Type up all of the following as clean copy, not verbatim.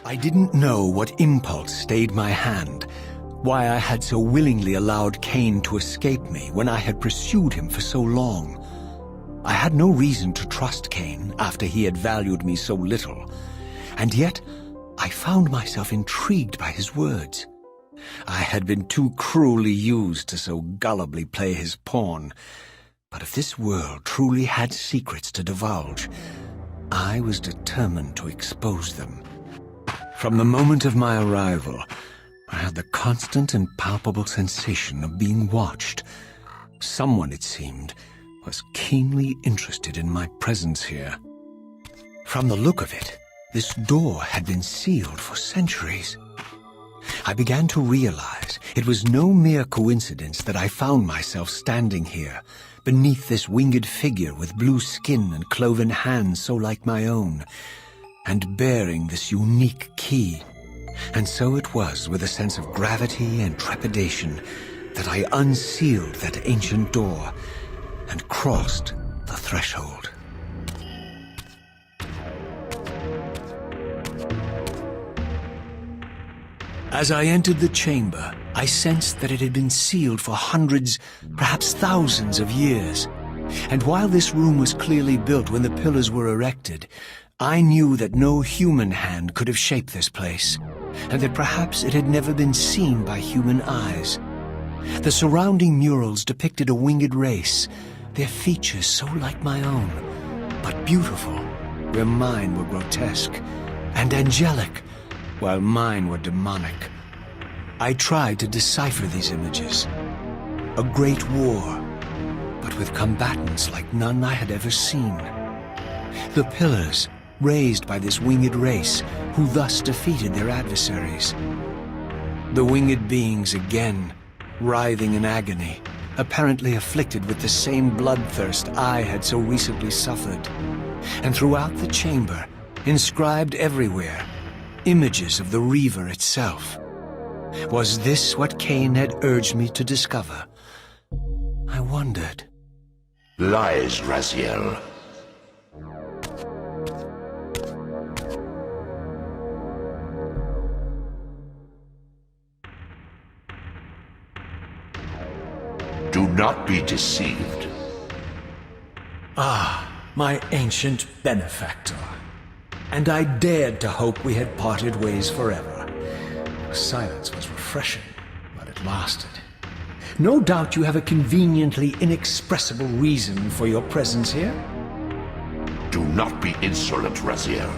I didn't know what impulse stayed my hand, why I had so willingly allowed Kain to escape me when I had pursued him for so long. I had no reason to trust Kain after he had valued me so little, and yet I found myself intrigued by his words. I had been too cruelly used to so gullibly play his pawn, but if this world truly had secrets to divulge, I was determined to expose them. From the moment of my arrival, I had the constant and palpable sensation of being watched. Someone, it seemed, was keenly interested in my presence here. From the look of it, this door had been sealed for centuries. I began to realize it was no mere coincidence that I found myself standing here, beneath this winged figure with blue skin and cloven hands so like my own, and bearing this unique key. And so it was with a sense of gravity and trepidation that I unsealed that ancient door and crossed the threshold. As I entered the chamber, I sensed that it had been sealed for hundreds, perhaps thousands of years. And while this room was clearly built when the pillars were erected, I knew that no human hand could have shaped this place, and that perhaps it had never been seen by human eyes. The surrounding murals depicted a winged race, their features so like my own, but beautiful, where mine were grotesque, and angelic, while mine were demonic. I tried to decipher these images. A great war, but with combatants like none I had ever seen. The pillars, raised by this winged race, who thus defeated their adversaries. The winged beings again, writhing in agony, apparently afflicted with the same bloodthirst I had so recently suffered. And throughout the chamber, inscribed everywhere, images of the Reaver itself. Was this what Kain had urged me to discover? I wondered. Lies, Raziel. Do not be deceived. Ah, my ancient benefactor. And I dared to hope we had parted ways forever. The silence was refreshing, but it lasted. No doubt you have a conveniently inexpressible reason for your presence here? Do not be insolent, Raziel.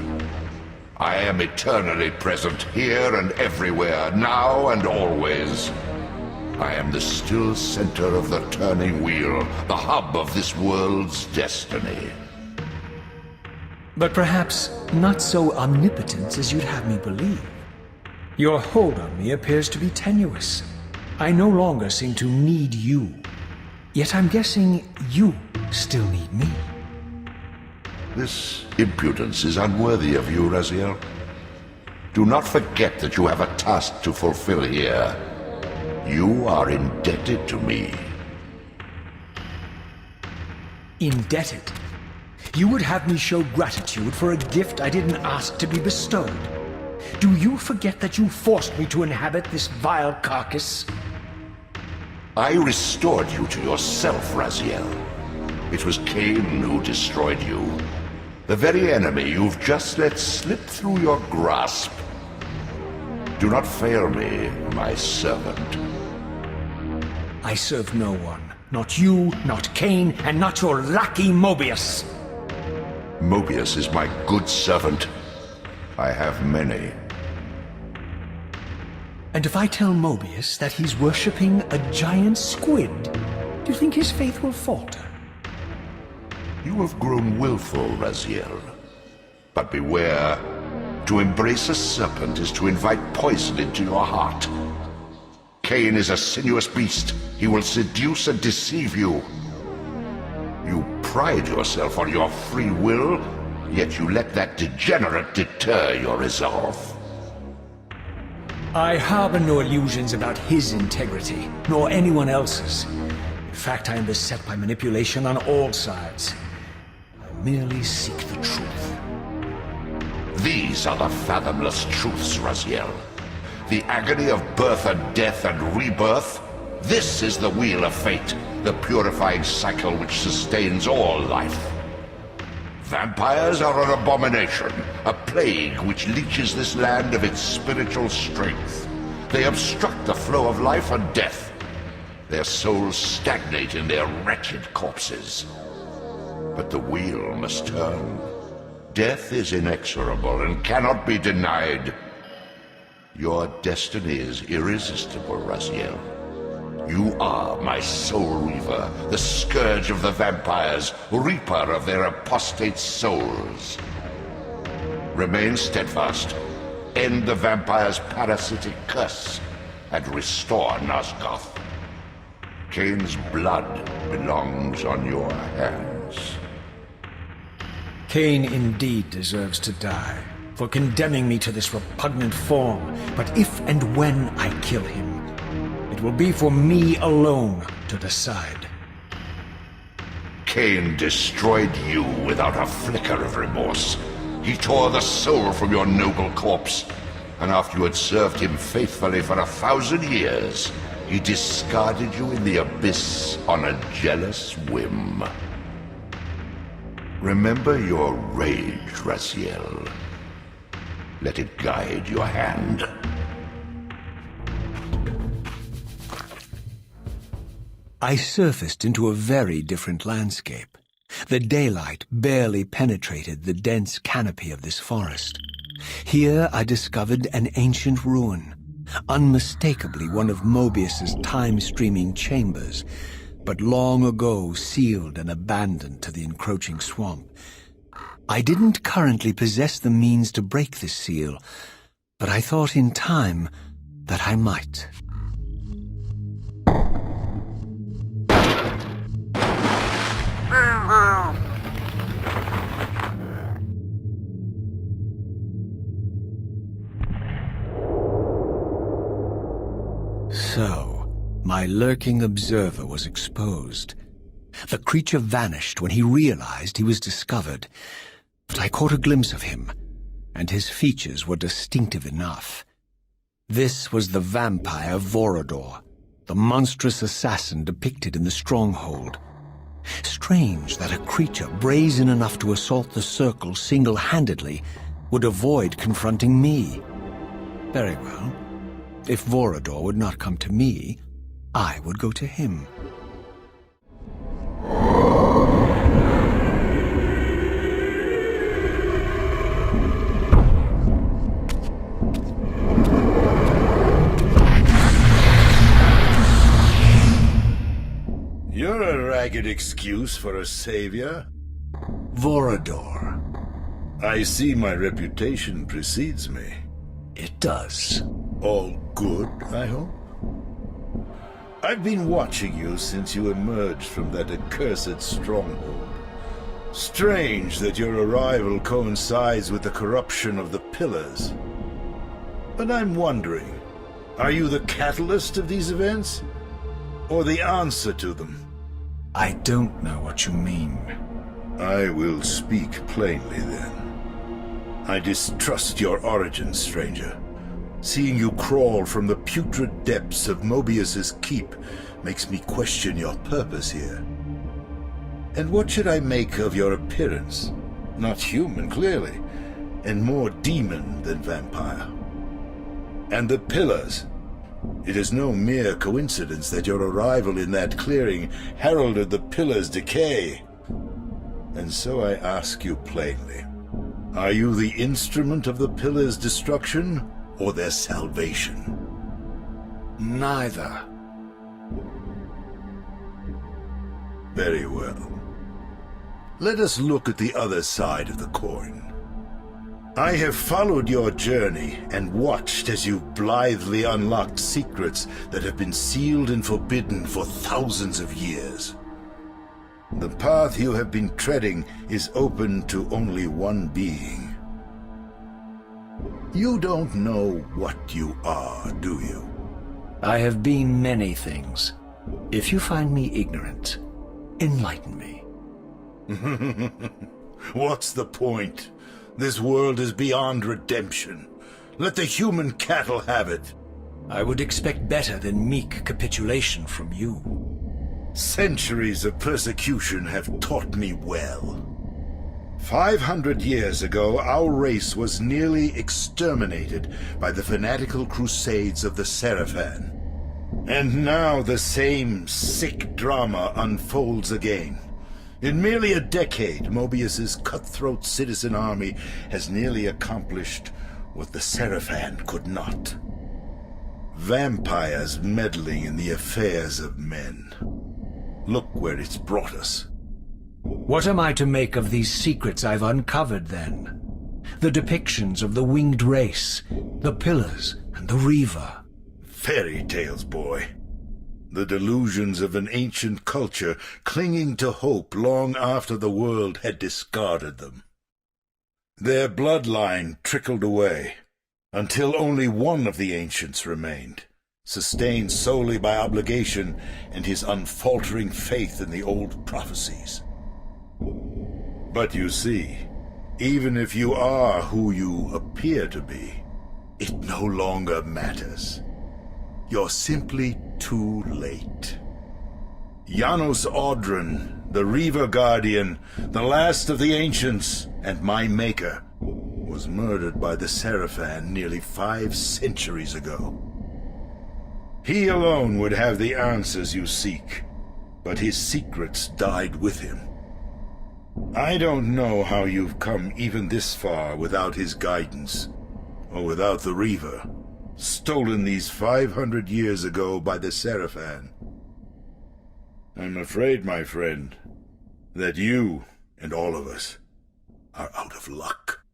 I am eternally present here and everywhere, now and always. I am the still center of the turning wheel, the hub of this world's destiny. But perhaps not so omnipotent as you'd have me believe. Your hold on me appears to be tenuous. I no longer seem to need you. Yet I'm guessing you still need me. This impudence is unworthy of you, Raziel. Do not forget that you have a task to fulfill here. You are indebted to me. Indebted? You would have me show gratitude for a gift I didn't ask to be bestowed. Do you forget that you forced me to inhabit this vile carcass? I restored you to yourself, Raziel. It was Kain who destroyed you. The very enemy you've just let slip through your grasp. Do not fail me, my servant. I serve no one. Not you, not Kain, and not your lackey Mobius. Mobius is my good servant. I have many. And if I tell Mobius that he's worshipping a giant squid, do you think his faith will falter? You have grown willful, Raziel. But beware. To embrace a serpent is to invite poison into your heart. Kain is a sinuous beast. He will seduce and deceive you. You pride yourself on your free will, yet you let that degenerate deter your resolve. I harbor no illusions about his integrity, nor anyone else's. In fact, I am beset by manipulation on all sides. I merely seek the truth. These are the fathomless truths, Raziel. The agony of birth and death and rebirth. This is the wheel of fate, the purifying cycle which sustains all life. Vampires are an abomination, a plague which leeches this land of its spiritual strength. They obstruct the flow of life and death. Their souls stagnate in their wretched corpses. But the wheel must turn. Death is inexorable and cannot be denied. Your destiny is irresistible, Raziel. You are my soul reaver, the scourge of the vampires, reaper of their apostate souls. Remain steadfast, end the vampire's parasitic curse, and restore Nosgoth. Kain's blood belongs on your hands. Kain indeed deserves to die for condemning me to this repugnant form, but if and when I kill him, it will be for me alone to decide. Kain destroyed you without a flicker of remorse. He tore the soul from your noble corpse, and after you had served him faithfully for 1,000 years, he discarded you in the abyss on a jealous whim. Remember your rage, Raziel. Let it guide your hand. I surfaced into a very different landscape. The daylight barely penetrated the dense canopy of this forest. Here I discovered an ancient ruin, unmistakably one of Mobius's time-streaming chambers, but long ago sealed and abandoned to the encroaching swamp. I didn't currently possess the means to break this seal, but I thought in time that I might. So, my lurking observer was exposed. The creature vanished when he realized he was discovered, but I caught a glimpse of him, and his features were distinctive enough. This was the vampire Vorador, the monstrous assassin depicted in the stronghold. Strange that a creature brazen enough to assault the Circle single-handedly would avoid confronting me. Very well. If Vorador would not come to me, I would go to him. You're a ragged excuse for a savior. Vorador. I see my reputation precedes me. It does. All good, I hope? I've been watching you since you emerged from that accursed stronghold. Strange that your arrival coincides with the corruption of the Pillars. But I'm wondering, are you the catalyst of these events? Or the answer to them? I don't know what you mean. I will speak plainly then. I distrust your origin, stranger. Seeing you crawl from the putrid depths of Mobius's keep makes me question your purpose here. And what should I make of your appearance? Not human, clearly, and more demon than vampire. And the Pillars. It is no mere coincidence that your arrival in that clearing heralded the Pillars' decay. And so I ask you plainly, are you the instrument of the Pillars' destruction, or their salvation? Neither. Very well. Let us look at the other side of the coin. I have followed your journey and watched as you blithely unlocked secrets that have been sealed and forbidden for thousands of years. The path you have been treading is open to only one being. You don't know what you are, do you? I have been many things. If you find me ignorant, enlighten me. What's the point? This world is beyond redemption. Let the human cattle have it. I would expect better than meek capitulation from you. Centuries of persecution have taught me well. 500 years ago, our race was nearly exterminated by the fanatical crusades of the Seraphan. And now the same sick drama unfolds again. In merely a decade, Mobius's cutthroat citizen army has nearly accomplished what the Seraphan could not. Vampires meddling in the affairs of men. Look where it's brought us. What am I to make of these secrets I've uncovered, then? The depictions of the winged race, the pillars, and the Reaver. Fairy tales, boy. The delusions of an ancient culture clinging to hope long after the world had discarded them. Their bloodline trickled away, until only one of the ancients remained, sustained solely by obligation and his unfaltering faith in the old prophecies. But you see, even if you are who you appear to be, it no longer matters. You're simply too late. Janos Audron, the Reaver Guardian, the last of the ancients, and my maker, was murdered by the Seraphan nearly 5 centuries ago. He alone would have the answers you seek, but his secrets died with him. I don't know how you've come even this far without his guidance, or without the Reaver, stolen these 500 years ago by the Seraphan. I'm afraid, my friend, that you and all of us are out of luck.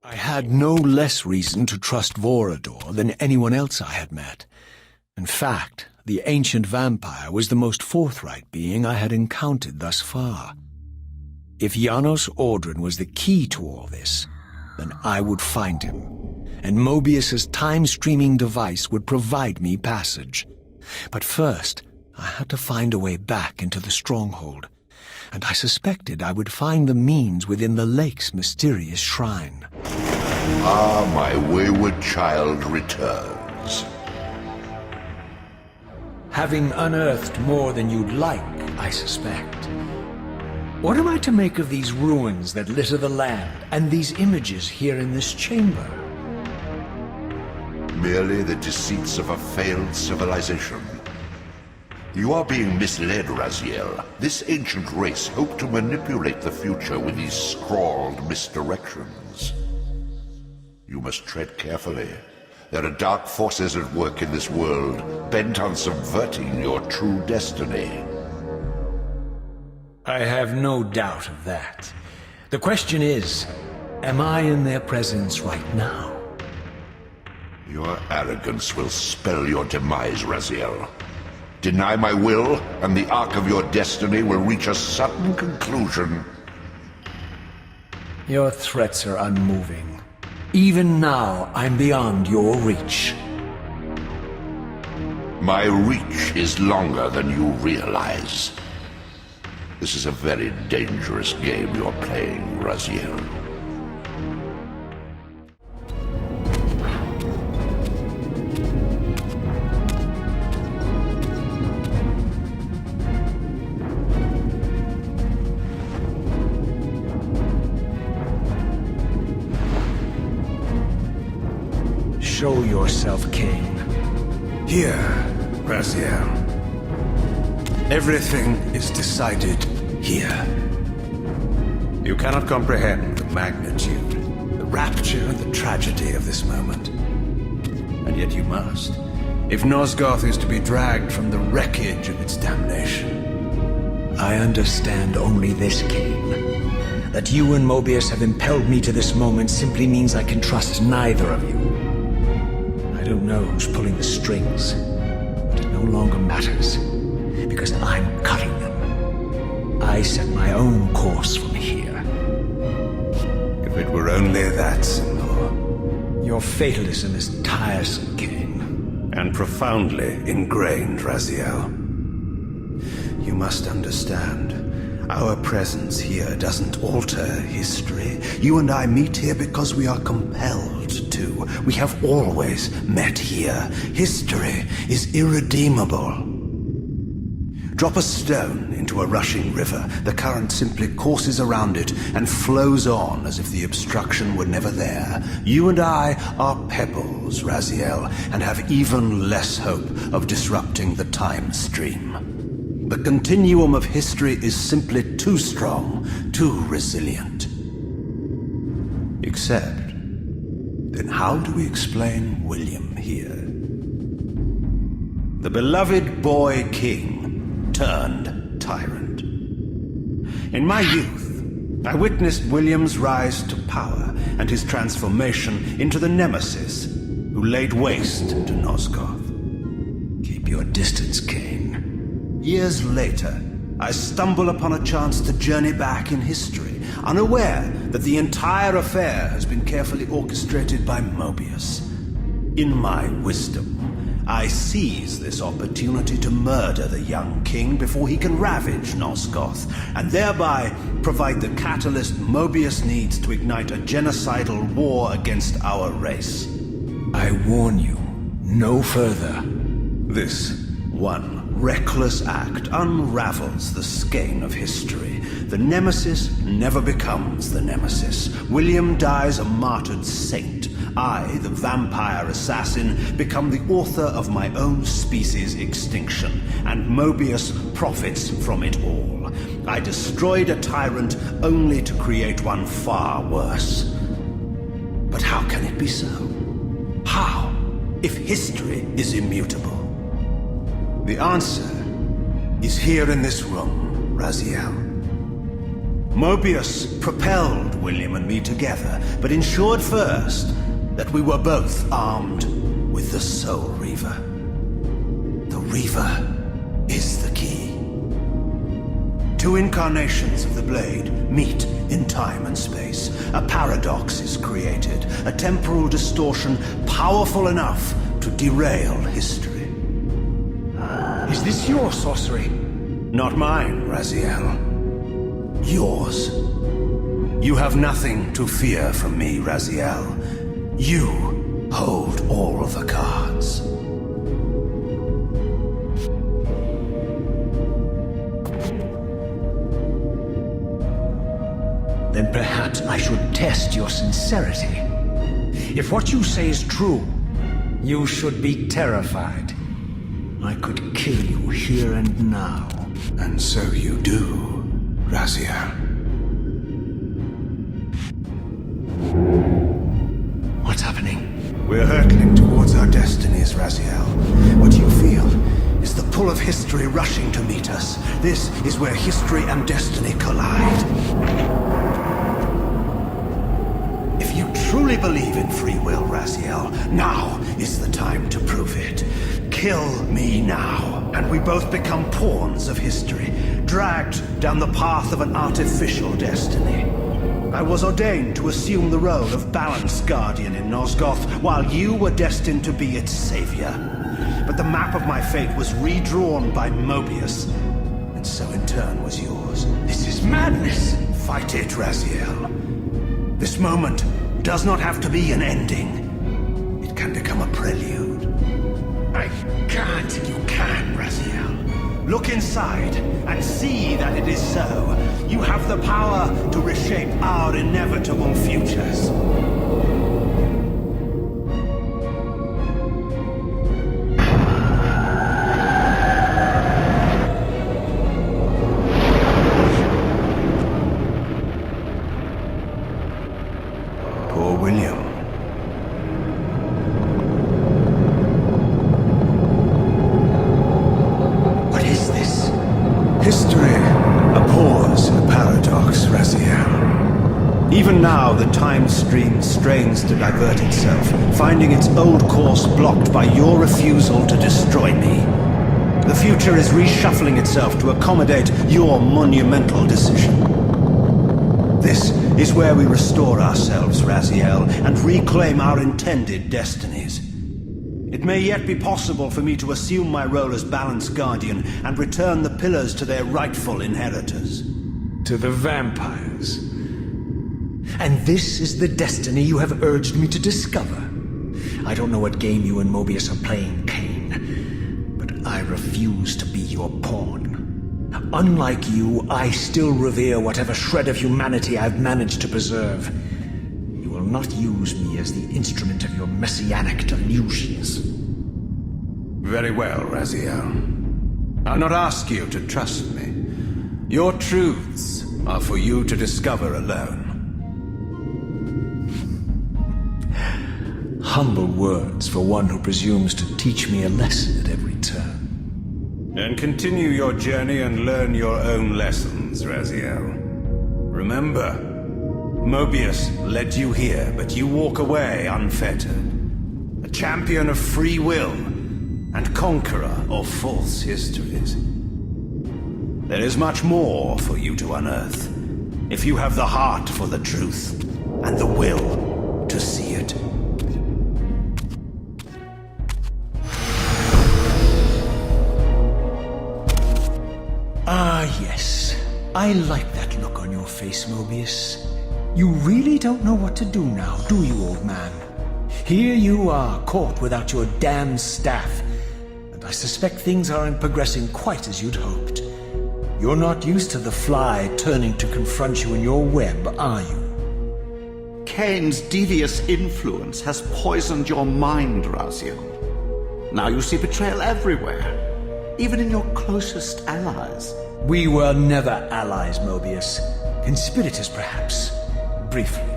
I had no less reason to trust Vorador than anyone else I had met. In fact, the ancient vampire was the most forthright being I had encountered thus far. If Janos Audron was the key to all this, then I would find him, and Mobius's time-streaming device would provide me passage. But first, I had to find a way back into the stronghold, and I suspected I would find the means within the lake's mysterious shrine. Ah, my wayward child returns. Having unearthed more than you'd like, I suspect. What am I to make of these ruins that litter the land, and these images here in this chamber? Merely the deceits of a failed civilization. You are being misled, Raziel. This ancient race hoped to manipulate the future with these scrawled misdirections. You must tread carefully. There are dark forces at work in this world, bent on subverting your true destiny. I have no doubt of that. The question is, am I in their presence right now? Your arrogance will spell your demise, Raziel. Deny my will, and the arc of your destiny will reach a sudden conclusion. Your threats are unmoving. Even now, I'm beyond your reach. My reach is longer than you realize. This is a very dangerous game you're playing, Raziel. Show yourself, Kain. Here, Raziel. Everything is decided here. You cannot comprehend the magnitude, the rapture and the tragedy of this moment. And yet you must, if Nosgoth is to be dragged from the wreckage of its damnation. I understand only this, Kain. That you and Mobius have impelled me to this moment simply means I can trust neither of you. I don't know who's pulling the strings, but it no longer matters, because I'm cutting them. I set my own course from here. If it were only that, Senor. Your fatalism is tiresome, Kain. And profoundly ingrained, Raziel. You must understand, Our presence here doesn't alter history. You and I meet here because we are compelled to. We have always met here. History is irredeemable. Drop a stone into a rushing river. The current simply courses around it and flows on as if the obstruction were never there. You and I are pebbles, Raziel, and have even less hope of disrupting the time stream. The continuum of history is simply too strong, too resilient. Except, then how do we explain William here? The beloved boy king turned tyrant. In my youth, I witnessed William's rise to power and his transformation into the nemesis who laid waste to Nosgoth. Keep your distance, Kain. Years later, I stumble upon a chance to journey back in history, unaware that the entire affair has been carefully orchestrated by Mobius. In my wisdom, I seize this opportunity to murder the young king before he can ravage Nosgoth, and thereby provide the catalyst Mobius needs to ignite a genocidal war against our race. I warn you, no further. This one reckless act unravels the skein of history. The nemesis never becomes the nemesis. William dies a martyred saint. I, the vampire assassin, become the author of my own species' extinction, and Mobius profits from it all. I destroyed a tyrant only to create one far worse. But how can it be so? How, if history is immutable? The answer is here in this room, Raziel. Mobius propelled William and me together, but ensured first that we were both armed with the Soul Reaver. The Reaver is the key. Two incarnations of the blade meet in time and space. A paradox is created, a temporal distortion powerful enough to derail history. Is this your sorcery? Not mine, Raziel. Yours. You have nothing to fear from me, Raziel. You hold all the cards. Then perhaps I should test your sincerity. If what you say is true, you should be terrified. I could kill you here and now. And so you do, Raziel. What's happening? We're hurtling towards our destinies, Raziel. What you feel is the pull of history rushing to meet us. This is where history and destiny collide. If you truly believe in free will, Raziel, now is the time to prove it. Kill me now, and we both become pawns of history, dragged down the path of an artificial destiny. I was ordained to assume the role of Balance Guardian in Nosgoth, while you were destined to be its savior. But the map of my fate was redrawn by Mobius, and so in turn was yours. This is madness! Fight it, Raziel. This moment does not have to be an ending. It can become a prelude. I can't. You can, Raziel. Look inside and see that it is so. You have the power to reshape our inevitable futures. Poor William. What is this? History abhors a paradox, Raziel. Even now, the time stream strains to divert itself, finding its old course blocked by your refusal to destroy me. The future is reshuffling itself to accommodate your monumental decision. This is where we restore ourselves, Raziel, and reclaim our intended destinies. It may yet be possible for me to assume my role as Balance Guardian and return the pillars to their rightful inheritors. to the vampires. And this is the destiny you have urged me to discover. I don't know what game you and Mobius are playing, Kain, but I refuse to be your pawn. Unlike you, I still revere whatever shred of humanity I've managed to preserve. You will not use me as the instrument of your messianic delusions. Very well, Raziel. I'll not ask you to trust me. Your truths are for you to discover alone. Humble words for one who presumes to teach me a lesson at every turn. Then continue your journey and learn your own lessons, Raziel. Remember, Mobius led you here, but you walk away unfettered. A champion of free will and conqueror of false histories. There is much more for you to unearth, if you have the heart for the truth and the will to see it. Ah, yes. I like that look on your face, Mobius. You really don't know what to do now, do you, old man? Here you are, caught without your damned staff. And I suspect things aren't progressing quite as you'd hoped. You're not used to the fly turning to confront you in your web, are you? Kain's devious influence has poisoned your mind, Raziel. Now you see betrayal everywhere, even in your closest allies. We were never allies, Mobius. Conspirators, perhaps. Briefly.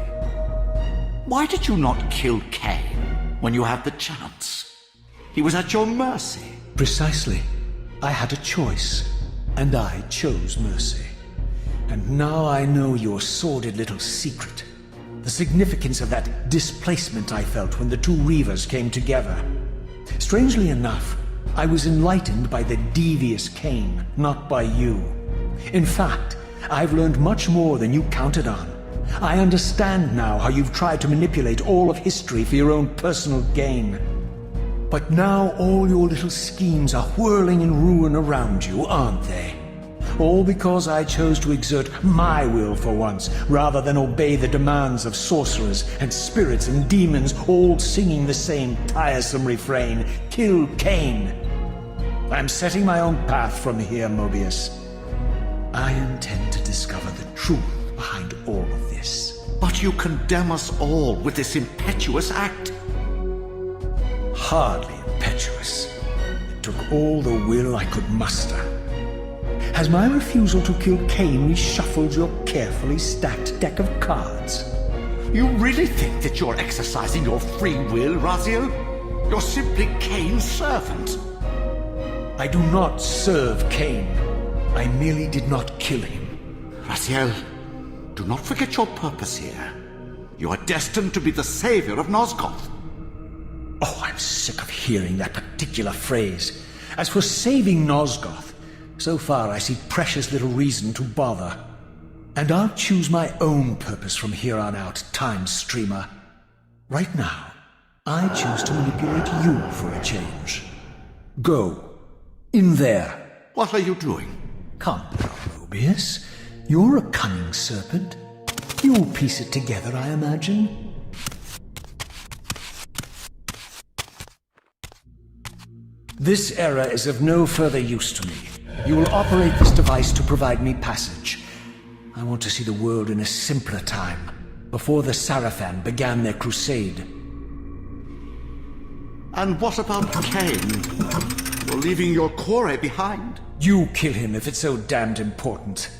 Why did you not kill Kain when you had the chance? He was at your mercy. Precisely. I had a choice, and I chose mercy. And now I know your sordid little secret. The significance of that displacement I felt when the two Reavers came together. Strangely enough, I was enlightened by the devious Kain, not by you. In fact, I've learned much more than you counted on. I understand now how you've tried to manipulate all of history for your own personal gain. But now all your little schemes are whirling in ruin around you, aren't they? All because I chose to exert my will for once, rather than obey the demands of sorcerers and spirits and demons, all singing the same tiresome refrain, "Kill Kain." I'm setting my own path from here, Mobius. I intend to discover the truth behind all of this. But you condemn us all with this impetuous act. Hardly impetuous. It took all the will I could muster. Has my refusal to kill Kain reshuffled your carefully stacked deck of cards? You really think that you're exercising your free will, Raziel? You're simply Kain's servant. I do not serve Kain. I merely did not kill him. Raziel, do not forget your purpose here. You are destined to be the savior of Nosgoth. Oh, I'm sick of hearing that particular phrase. As for saving Nosgoth, so far I see precious little reason to bother. And I'll choose my own purpose from here on out, Time Streamer. Right now, I choose to manipulate you for a change. Go. In there. What are you doing? Come now, Mobius. You're a cunning serpent. You'll piece it together, I imagine. This era is of no further use to me. You will operate this device to provide me passage. I want to see the world in a simpler time, before the Sarafan began their crusade. And what about Kain? You're leaving your core behind. You kill him if it's so damned important.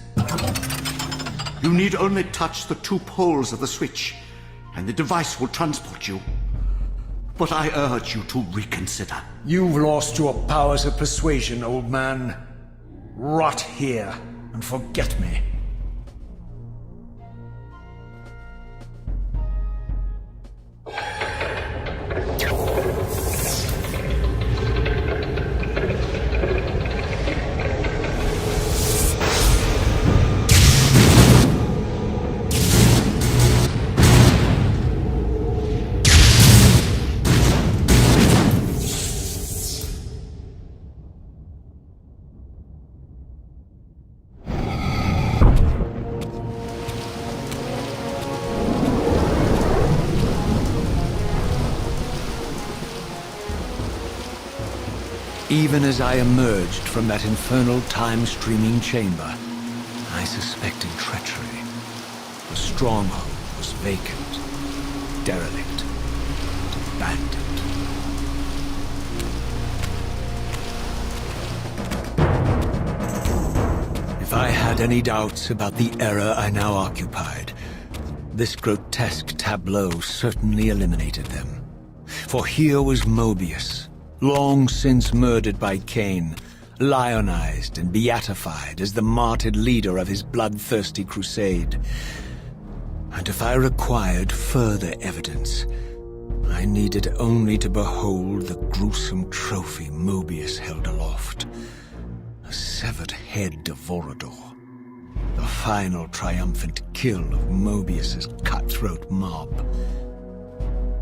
You need only touch the two poles of the switch, and the device will transport you. But I urge you to reconsider. You've lost your powers of persuasion, old man. Rot here and forget me. Even as I emerged from that infernal time-streaming chamber, I suspected treachery. The stronghold was vacant, derelict, abandoned. If I had any doubts about the era I now occupied, this grotesque tableau certainly eliminated them. For here was Mobius, long since murdered by Kain, lionized and beatified as the martyred leader of his bloodthirsty crusade. And if I required further evidence, I needed only to behold the gruesome trophy Mobius held aloft. A severed head of Vorador. The final triumphant kill of Mobius's cutthroat mob.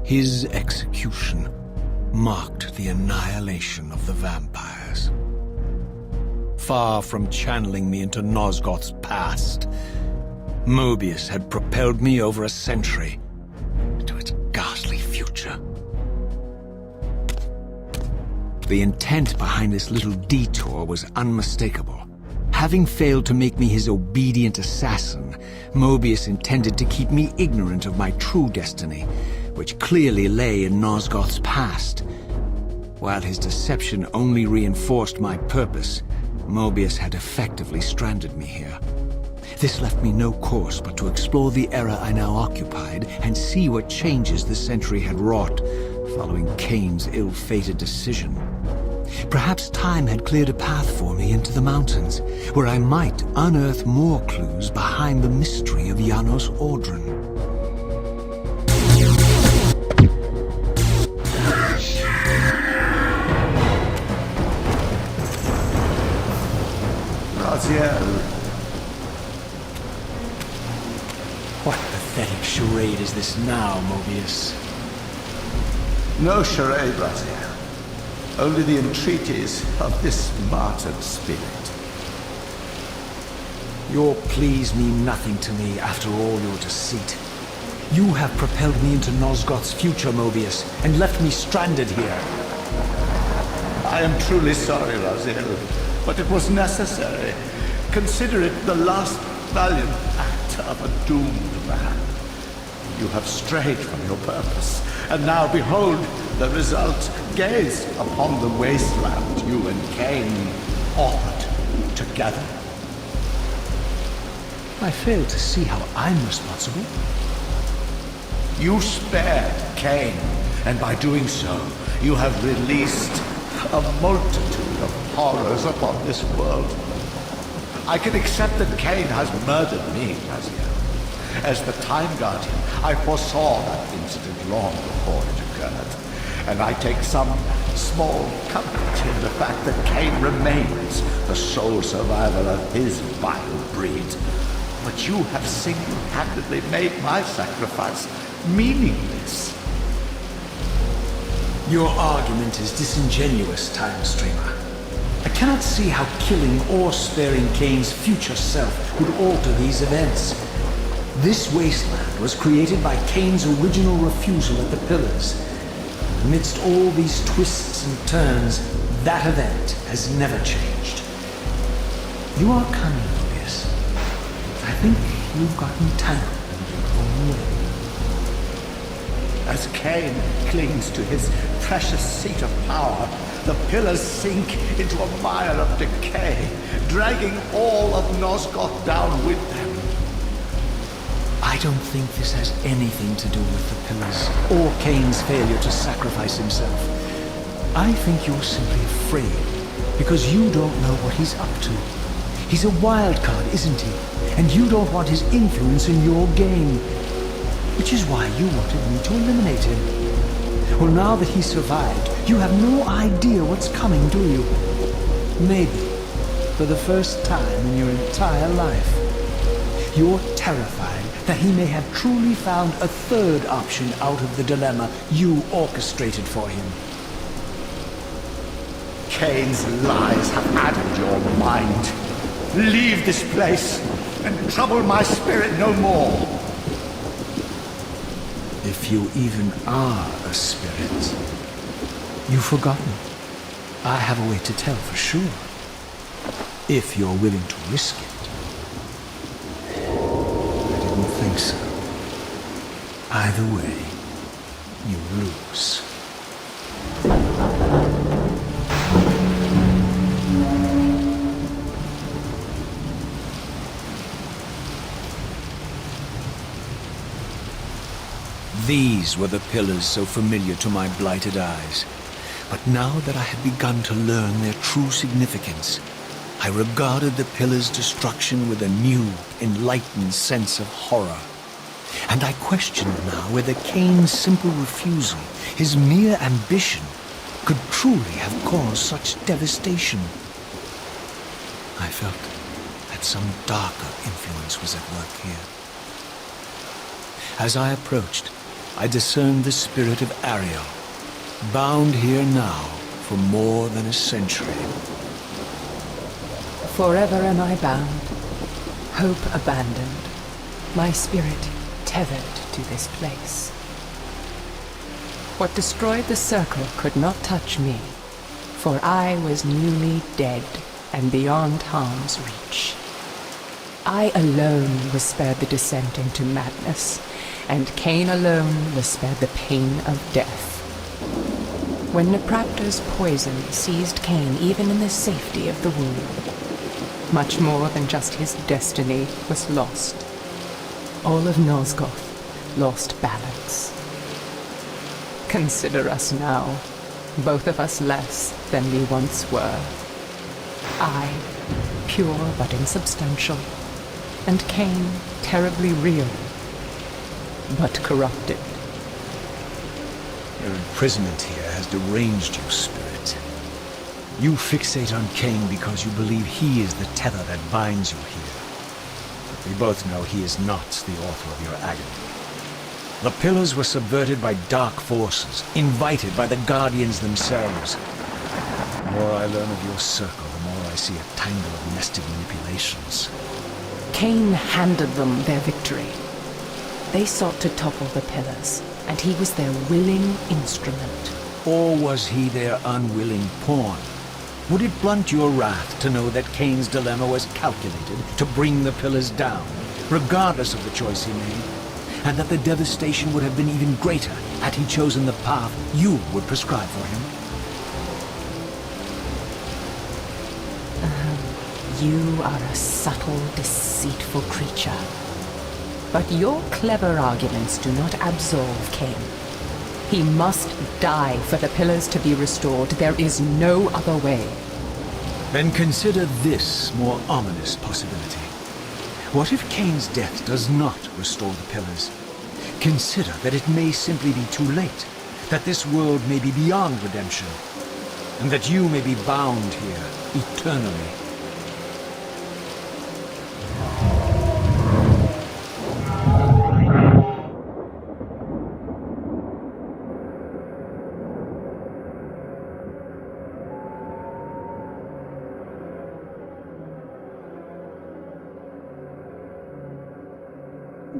His execution marked the annihilation of the vampires. Far from channeling me into Nosgoth's past, Mobius had propelled me over a century into its ghastly future. The intent behind this little detour was unmistakable. Having failed to make me his obedient assassin, Mobius intended to keep me ignorant of my true destiny, which clearly lay in Nosgoth's past. While his deception only reinforced my purpose, Mobius had effectively stranded me here. This left me no course but to explore the era I now occupied and see what changes the century had wrought following Kain's ill-fated decision. Perhaps time had cleared a path for me into the mountains, where I might unearth more clues behind the mystery of Janos Audron. Raziel. What pathetic charade is this now, Mobius? No charade, Raziel. Only the entreaties of this martyred spirit. Your pleas mean nothing to me after all your deceit. You have propelled me into Nosgoth's future, Mobius, and left me stranded here. I am truly sorry, Raziel, but it was necessary. Consider it the last valiant act of a doomed man. You have strayed from your purpose, and now behold the result. Gaze upon the wasteland you and Kain authored together. I fail to see how I'm responsible. You spared Kain, and by doing so, you have released a multitude of horrors upon this world. I can accept that Kain has murdered me, Raziel. As the Time Guardian, I foresaw that incident long before it occurred. And I take some small comfort in the fact that Kain remains the sole survivor of his vile breed. But you have single-handedly made my sacrifice meaningless. Your argument is disingenuous, Time Streamer. I cannot see how killing or sparing Kain's future self would alter these events. This wasteland was created by Kain's original refusal at the Pillars. Amidst all these twists and turns, that event has never changed. You are cunning, Mobius. I think you've gotten tangled in your own way. As Kain clings to his precious seat of power, the pillars sink into a mire of decay, dragging all of Nosgoth down with them. I don't think this has anything to do with the Pillars, or Kain's failure to sacrifice himself. I think you're simply afraid, because you don't know what he's up to. He's a wild card, isn't he? And you don't want his influence in your game. Which is why you wanted me to eliminate him. Well, now that he survived, you have no idea what's coming, do you? Maybe, for the first time in your entire life, you're terrified that he may have truly found a third option out of the dilemma you orchestrated for him. Kain's lies have added your mind. Leave this place and trouble my spirit no more. If you even are a spirit, you've forgotten. I have a way to tell for sure. If you're willing to risk it. I didn't think so. Either way, you lose. These were the pillars so familiar to my blighted eyes. But now that I had begun to learn their true significance, I regarded the pillars' destruction with a new, enlightened sense of horror. And I questioned now whether Kain's simple refusal, his mere ambition, could truly have caused such devastation. I felt that some darker influence was at work here. As I approached, I discerned the spirit of Ariel, bound here now for more than a century. Forever am I bound, hope abandoned, my spirit tethered to this place. What destroyed the circle could not touch me, for I was newly dead and beyond harm's reach. I alone was spared the descent into madness, and Kain alone was spared the pain of death. When Napraptor's poison seized Kain even in the safety of the womb, much more than just his destiny was lost. All of Nosgoth lost balance. Consider us now, both of us less than we once were. I, pure but insubstantial, and Kain, terribly real, but corrupted. Your imprisonment here has deranged you, spirit. You fixate on Kain because you believe he is the tether that binds you here. But we both know he is not the author of your agony. The pillars were subverted by dark forces, invited by the Guardians themselves. The more I learn of your circle, the more I see a tangle of nested manipulations. Kain handed them their victory. They sought to topple the pillars, and he was their willing instrument. Or was he their unwilling pawn? Would it blunt your wrath to know that Kain's dilemma was calculated to bring the pillars down, regardless of the choice he made, and that the devastation would have been even greater had he chosen the path you would prescribe for him? You are a subtle, deceitful creature. But your clever arguments do not absolve Kain. He must die for the pillars to be restored. There is no other way. Then consider this more ominous possibility. What if Kain's death does not restore the pillars? Consider that it may simply be too late, that this world may be beyond redemption, and that you may be bound here eternally.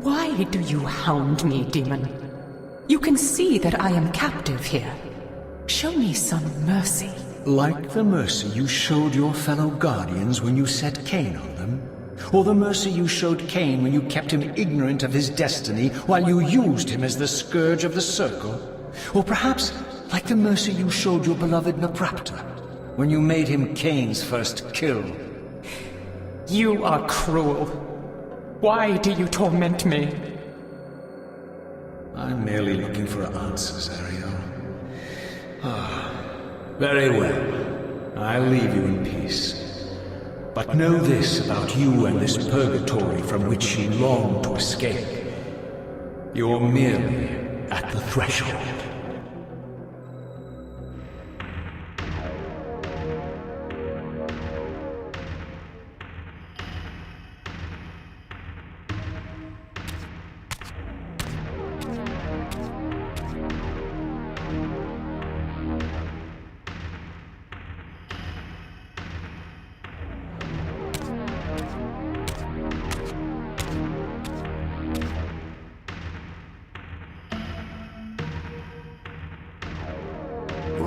Why do you hound me, demon? You can see that I am captive here. Show me some mercy. Like the mercy you showed your fellow Guardians when you set Kain on them? Or the mercy you showed Kain when you kept him ignorant of his destiny while you used him as the scourge of the Circle? Or perhaps like the mercy you showed your beloved Napraptor when you made him Kain's first kill? You are cruel. Why do you torment me? I'm merely looking for answers, Ariel. Very well. I'll leave you in peace. But know this about you and this purgatory from which you long to escape. You're merely at the threshold.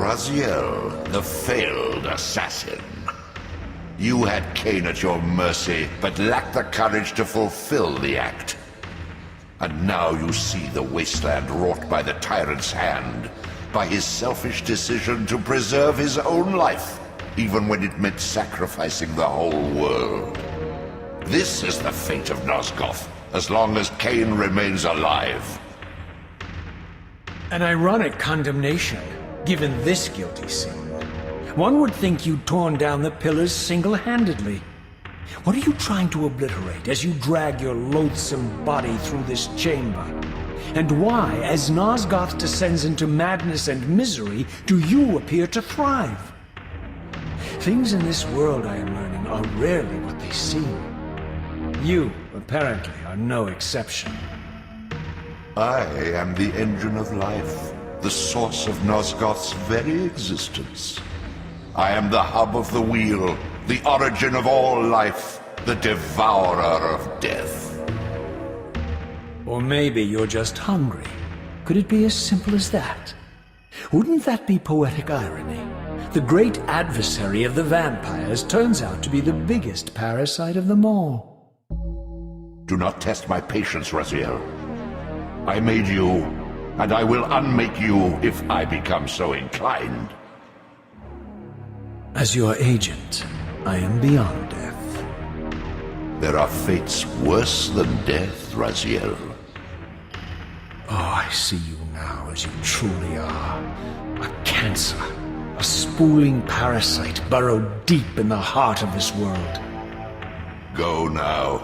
Raziel, the failed assassin. You had Kain at your mercy, but lacked the courage to fulfill the act. And now you see the wasteland wrought by the tyrant's hand, by his selfish decision to preserve his own life, even when it meant sacrificing the whole world. This is the fate of Nosgoth, as long as Kain remains alive. An ironic condemnation, given this guilty sin. One would think you'd torn down the pillars single-handedly. What are you trying to obliterate as you drag your loathsome body through this chamber? And why, as Nosgoth descends into madness and misery, do you appear to thrive? Things in this world, I am learning, are rarely what they seem. You, apparently, are no exception. I am the engine of life, the source of Nosgoth's very existence. I am the hub of the wheel, the origin of all life, the devourer of death. Or maybe you're just hungry. Could it be as simple as that? Wouldn't that be poetic irony? The great adversary of the vampires turns out to be the biggest parasite of them all. Do not test my patience, Raziel. I made you, and I will unmake you if I become so inclined. As your agent, I am beyond death. There are fates worse than death, Raziel. Oh, I see you now as you truly are. A cancer. A spooling parasite burrowed deep in the heart of this world. Go now.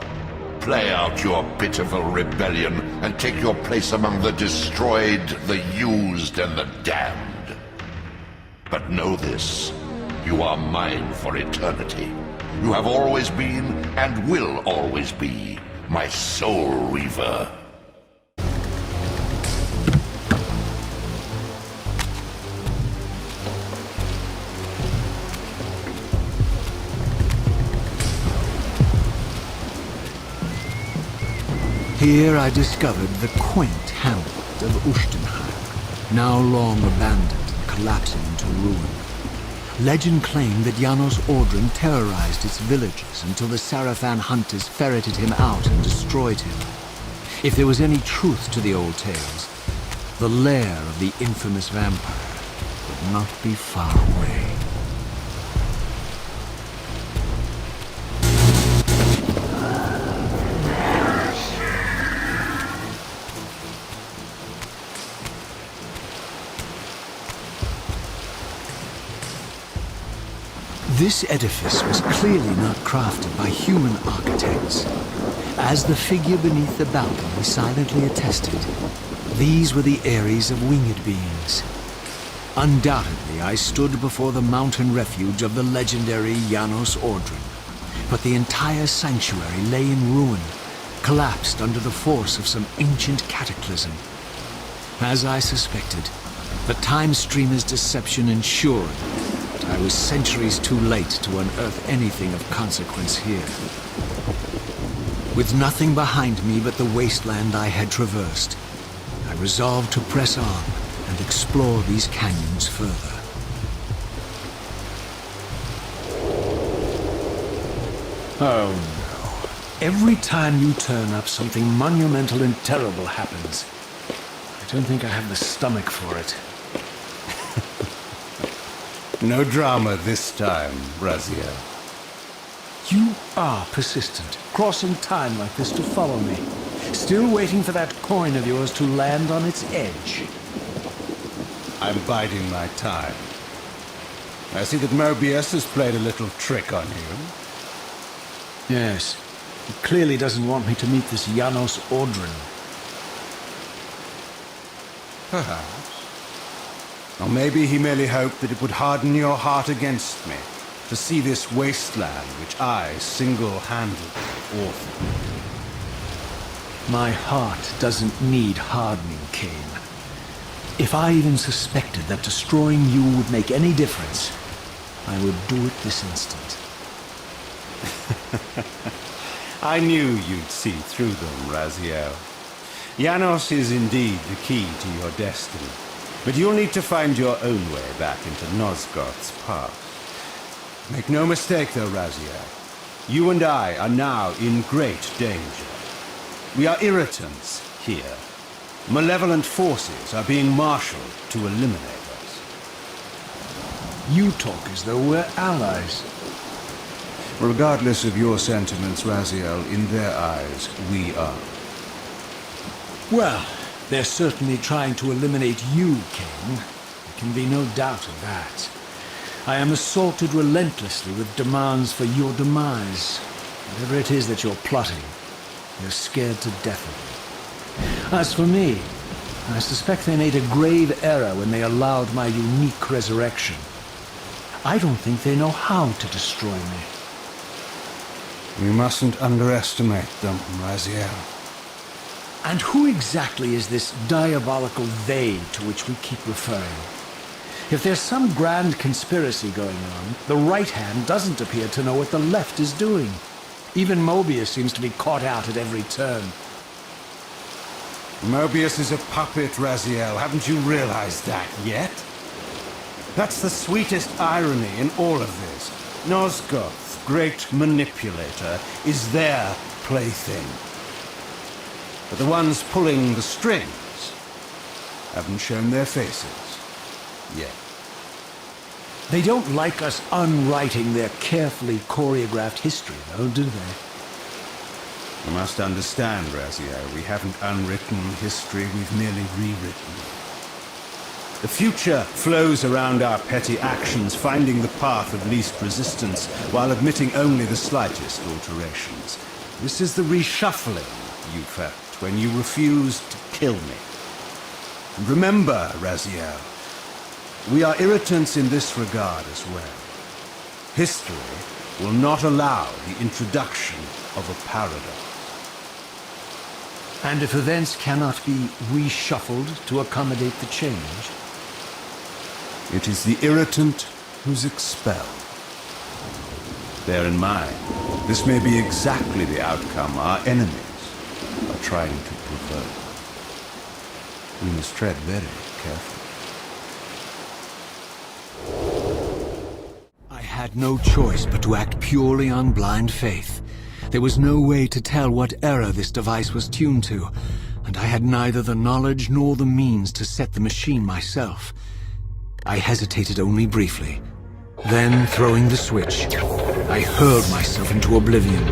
Play out your pitiful rebellion and take your place among the destroyed, the used, and the damned. But know this. You are mine for eternity. You have always been, and will always be, my soul reaver. Here I discovered the quaint hamlet of Ushtenheim, now long abandoned and collapsing into ruin. Legend claimed that Janos Audron terrorized its villagers until the Sarafan hunters ferreted him out and destroyed him. If there was any truth to the old tales, the lair of the infamous vampire would not be far away. This edifice was clearly not crafted by human architects. As the figure beneath the balcony silently attested, these were the Ares of winged beings. Undoubtedly, I stood before the mountain refuge of the legendary Janos Audron, but the entire sanctuary lay in ruin, collapsed under the force of some ancient cataclysm. As I suspected, the time streamer's deception ensured I was centuries too late to unearth anything of consequence here. With nothing behind me but the wasteland I had traversed, I resolved to press on and explore these canyons further. Oh no. Every time you turn up, something monumental and terrible happens. I don't think I have the stomach for it. No drama this time, Raziel. You are persistent, crossing time like this to follow me. Still waiting for that coin of yours to land on its edge. I'm biding my time. I see that Mobius has played a little trick on you. Yes. He clearly doesn't want me to meet this Janos Audron. Perhaps. Or maybe he merely hoped that it would harden your heart against me, to see this wasteland which I single-handedly authored. My heart doesn't need hardening, Kain. If I even suspected that destroying you would make any difference, I would do it this instant. I knew you'd see through them, Raziel. Janos is indeed the key to your destiny. But you'll need to find your own way back into Nosgoth's past. Make no mistake, though, Raziel. You and I are now in great danger. We are irritants here. Malevolent forces are being marshaled to eliminate us. You talk as though we're allies. Regardless of your sentiments, Raziel, in their eyes, we are. Well, they're certainly trying to eliminate you, Kain. There can be no doubt of that. I am assaulted relentlessly with demands for your demise. Whatever it is that you're plotting, you're scared to death of it. As for me, I suspect they made a grave error when they allowed my unique resurrection. I don't think they know how to destroy me. We mustn't underestimate them, Raziel. And who exactly is this diabolical they to which we keep referring? If there's some grand conspiracy going on, the right hand doesn't appear to know what the left is doing. Even Mobius seems to be caught out at every turn. Mobius is a puppet, Raziel. Haven't you realized that yet? That's the sweetest irony in all of this. Nosgoth, great manipulator, is their plaything. But the ones pulling the strings haven't shown their faces yet. They don't like us unwriting their carefully choreographed history, though, do they? You must understand, Raziel, we haven't unwritten history, we've merely rewritten. The future flows around our petty actions, finding the path of least resistance, while admitting only the slightest alterations. This is the reshuffling you felt when you refused to kill me. And remember, Raziel, we are irritants in this regard as well. History will not allow the introduction of a paradox. And if events cannot be reshuffled to accommodate the change? It is the irritant who's expelled. Bear in mind, this may be exactly the outcome our enemies are trying to provoke. We must tread very carefully. I had no choice but to act purely on blind faith. There was no way to tell what error this device was tuned to, and I had neither the knowledge nor the means to set the machine myself. I hesitated only briefly. Then, throwing the switch, I hurled myself into oblivion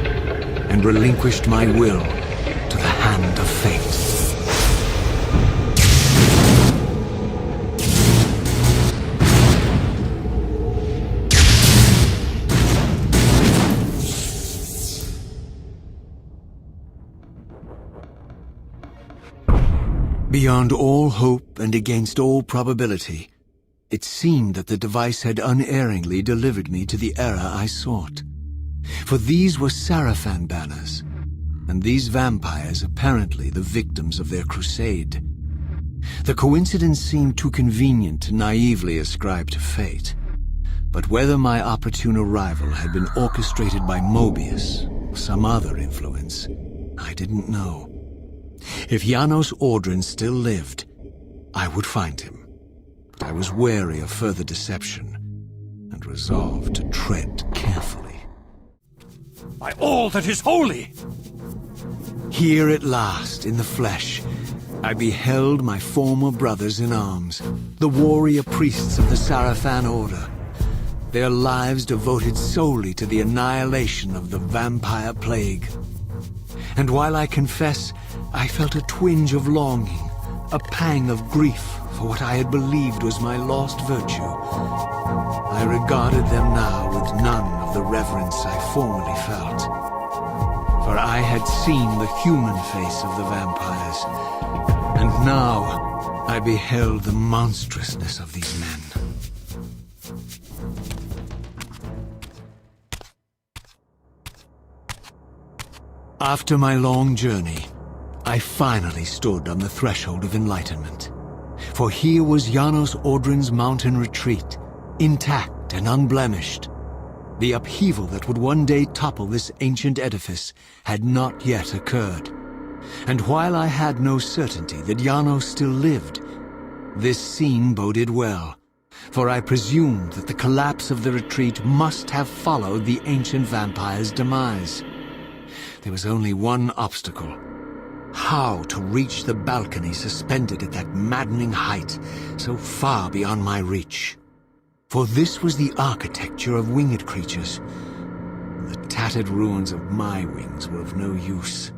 and relinquished my will to the hand of fate. Beyond all hope and against all probability, it seemed that the device had unerringly delivered me to the era I sought. For these were Sarafan banners, and these vampires apparently the victims of their crusade. The coincidence seemed too convenient to naively ascribe to fate. But whether my opportune arrival had been orchestrated by Mobius or some other influence, I didn't know. If Janos Audrin still lived, I would find him. But I was wary of further deception, and resolved to tread carefully. By all that is holy! Here at last, in the flesh, I beheld my former brothers in arms, the warrior priests of the Sarafan Order, their lives devoted solely to the annihilation of the vampire plague. And while I confess, I felt a twinge of longing, a pang of grief for what I had believed was my lost virtue, I regarded them now with none of the reverence I formerly felt. For I had seen the human face of the vampires, and now I beheld the monstrousness of these men. After my long journey, I finally stood on the threshold of enlightenment. For here was Janos Audrin's mountain retreat, intact and unblemished. The upheaval that would one day topple this ancient edifice had not yet occurred. And while I had no certainty that Janos still lived, This scene boded well, for I presumed that the collapse of the retreat must have followed the ancient vampire's demise. There was only one obstacle: how to reach the balcony suspended at that maddening height, so far beyond my reach. For this was the architecture of winged creatures. The tattered ruins of my wings were of no use.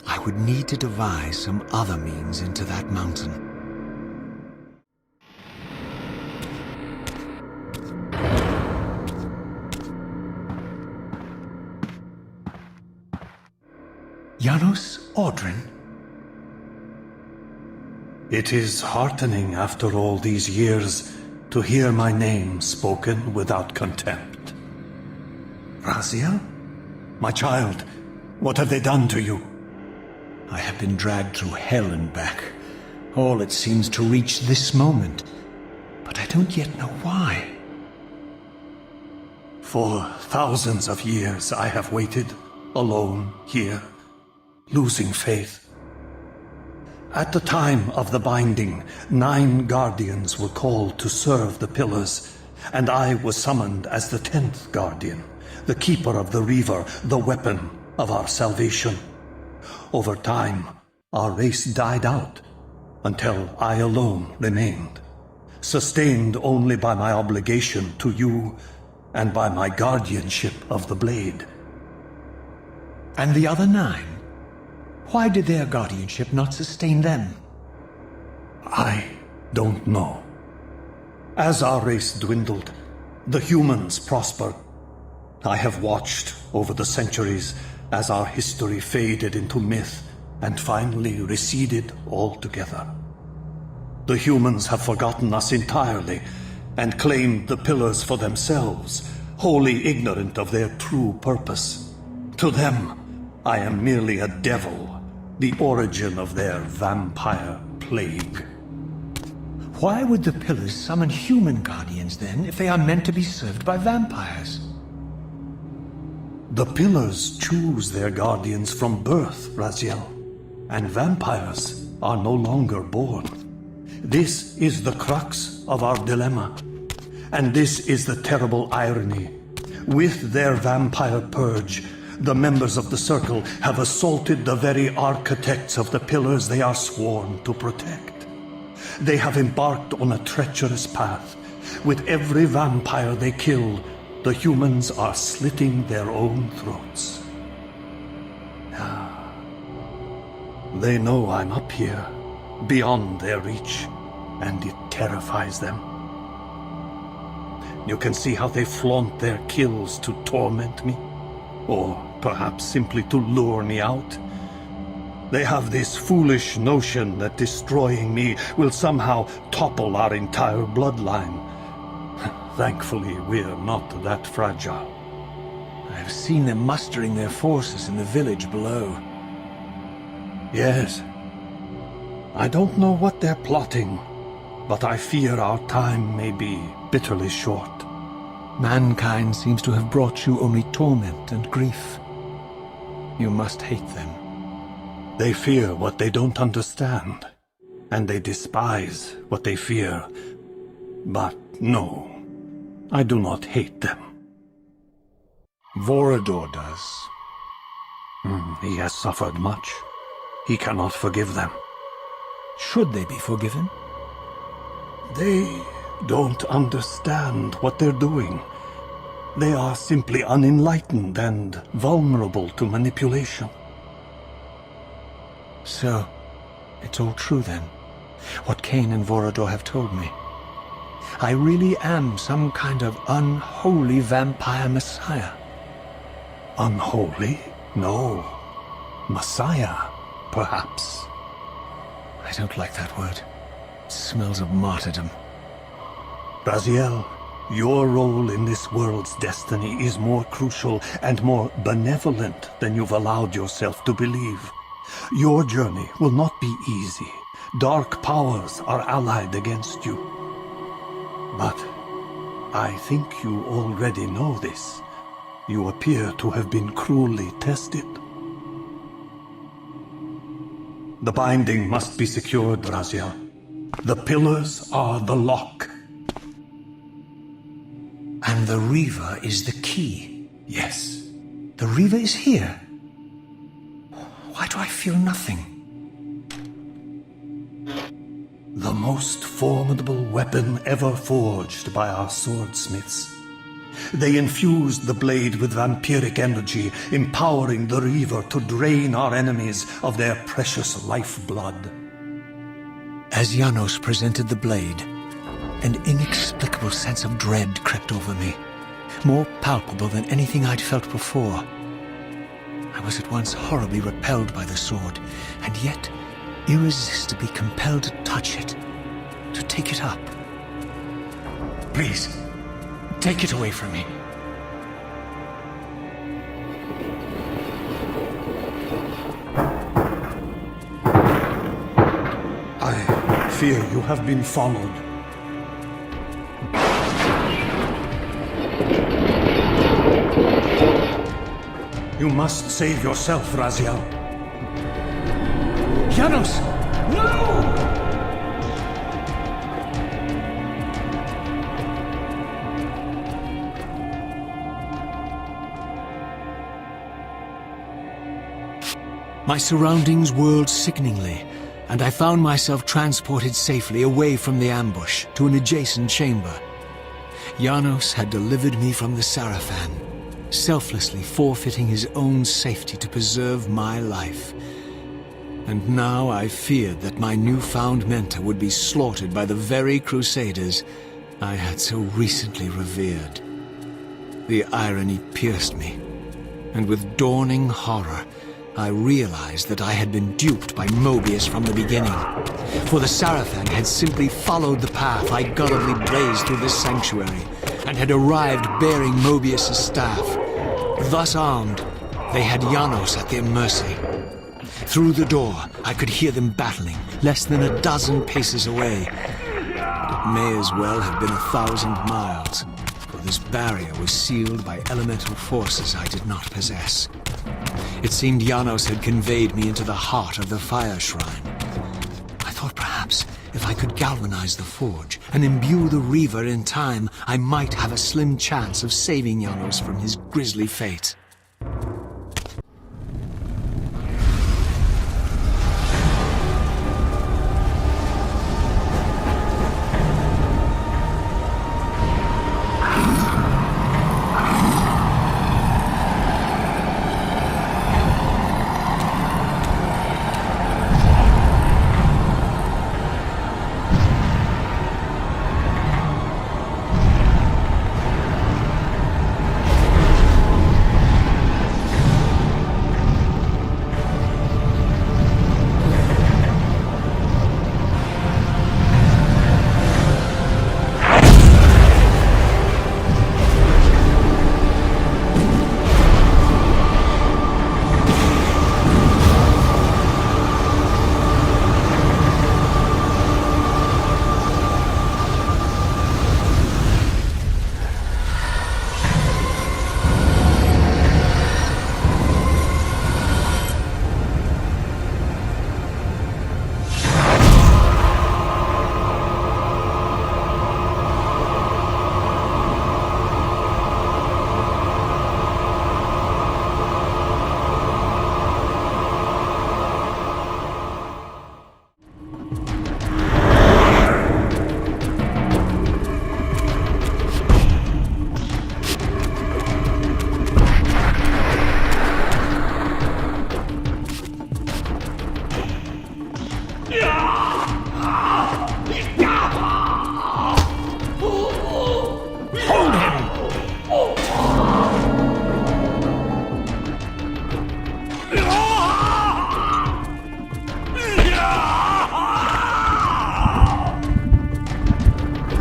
I would need to devise some other means into that mountain. Janos Audrin? It is heartening after all these years to hear my name spoken without contempt. Raziel? My child, what have they done to you? I have been dragged through hell and back, all it seems to reach this moment, but I don't yet know why. For thousands of years I have waited, alone here, losing faith. At the time of the binding, 9 guardians were called to serve the pillars, and I was summoned as the 10th guardian, the keeper of the Reaver, the weapon of our salvation. Over time, our race died out, until I alone remained, sustained only by my obligation to you and by my guardianship of the blade. And the other 9? Why did their guardianship not sustain them? I don't know. As our race dwindled, the humans prospered. I have watched over the centuries as our history faded into myth and finally receded altogether. The humans have forgotten us entirely and claimed the pillars for themselves, wholly ignorant of their true purpose. To them, I am merely a devil, the origin of their vampire plague. Why would the pillars summon human guardians then, if they are meant to be served by vampires? The pillars choose their guardians from birth, Raziel, and vampires are no longer born. This is the crux of our dilemma, and this is the terrible irony. With their vampire purge, the members of the Circle have assaulted the very architects of the pillars they are sworn to protect. They have embarked on a treacherous path. With every vampire they kill, the humans are slitting their own throats. They know I'm up here, beyond their reach, and it terrifies them. You can see how they flaunt their kills to torment me, or perhaps simply to lure me out. They have this foolish notion that destroying me will somehow topple our entire bloodline. Thankfully, we're not that fragile. I've seen them mustering their forces in the village below. Yes. I don't know what they're plotting, but I fear our time may be bitterly short. Mankind seems to have brought you only torment and grief. You must hate them. They fear what they don't understand, and they despise what they fear. But no, I do not hate them. Vorador does. He has suffered much. He cannot forgive them. Should they be forgiven? They don't understand what they're doing. They are simply unenlightened and vulnerable to manipulation. So, it's all true then, what Kain and Vorador have told me. I really am some kind of unholy vampire messiah. Unholy? No. Messiah, perhaps. I don't like that word. It smells of martyrdom. Raziel, your role in this world's destiny is more crucial and more benevolent than you've allowed yourself to believe. Your journey will not be easy. Dark powers are allied against you. But I think you already know this. You appear to have been cruelly tested. The binding must be secured, Raziel. The pillars are the lock. And the Reaver is the key. Yes. The Reaver is here. Why do I feel nothing? The most formidable weapon ever forged by our swordsmiths. They infused the blade with vampiric energy, empowering the Reaver to drain our enemies of their precious lifeblood. As Janos presented the blade, an inexplicable sense of dread crept over me, more palpable than anything I'd felt before. I was at once horribly repelled by the sword, and yet irresistibly compelled to touch it, to take it up. Please, take it away from me. I fear you have been followed. You must save yourself, Raziel. Janos! No! My surroundings whirled sickeningly, and I found myself transported safely away from the ambush to an adjacent chamber. Janos had delivered me from the Sarafan, selflessly forfeiting his own safety to preserve my life. And now I feared that my newfound mentor would be slaughtered by the very crusaders I had so recently revered. The irony pierced me, and with dawning horror, I realized that I had been duped by Mobius from the beginning. For the Sarafan had simply followed the path I gullibly blazed through this sanctuary, and had arrived bearing Mobius' staff. Thus armed, they had Janos at their mercy. Through the door, I could hear them battling, less than a dozen paces away. But it may as well have been 1,000 miles, for this barrier was sealed by elemental forces I did not possess. It seemed Janos had conveyed me into the heart of the fire shrine. I thought perhaps if I could galvanize the forge and imbue the Reaver in time, I might have a slim chance of saving Janos from his grisly fate.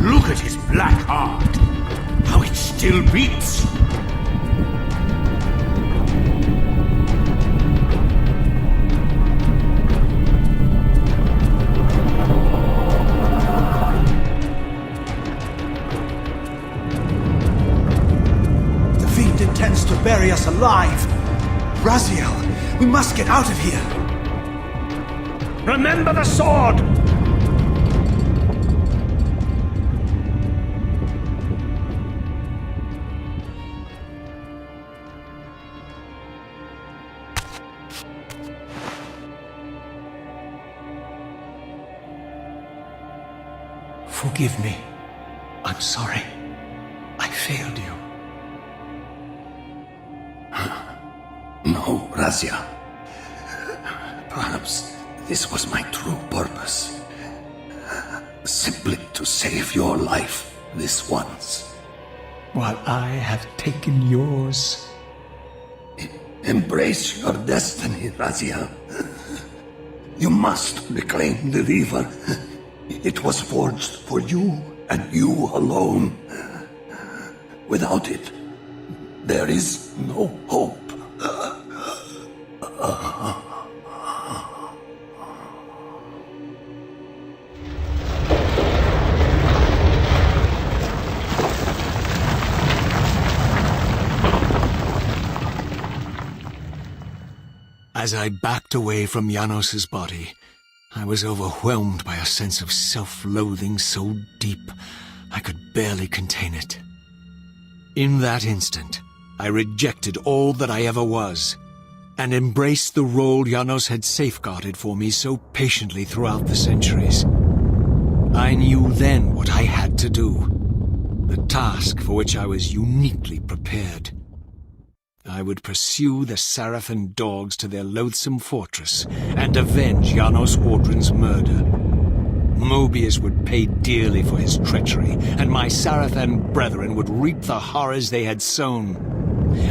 Look at his black heart. How it still beats. The fiend intends to bury us alive. Raziel, we must get out of here. Remember the sword! Forgive me. I'm sorry. I failed you. No, Razia. Perhaps this was my true purpose. Simply to save your life this once. While I have taken yours. Embrace your destiny, Razia. You must reclaim the river. It was forged for you and you alone. Without it, there is no hope. As I backed away from Janos's body, I was overwhelmed by a sense of self-loathing so deep I could barely contain it. In that instant, I rejected all that I ever was, and embraced the role Janos had safeguarded for me so patiently throughout the centuries. I knew then what I had to do, the task for which I was uniquely prepared. I would pursue the Sarafan dogs to their loathsome fortress and avenge Janos Audrin's murder. Mobius would pay dearly for his treachery, and my Sarafan brethren would reap the horrors they had sown.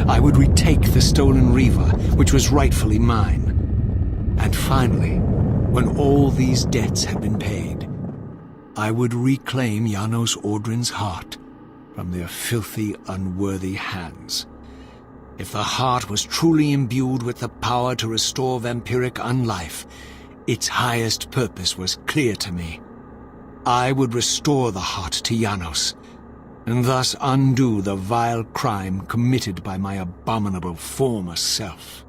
I would retake the stolen Riva, which was rightfully mine. And finally, when all these debts had been paid, I would reclaim Janos Audrin's heart from their filthy, unworthy hands. If the heart was truly imbued with the power to restore vampiric unlife, its highest purpose was clear to me. I would restore the heart to Janos, and thus undo the vile crime committed by my abominable former self.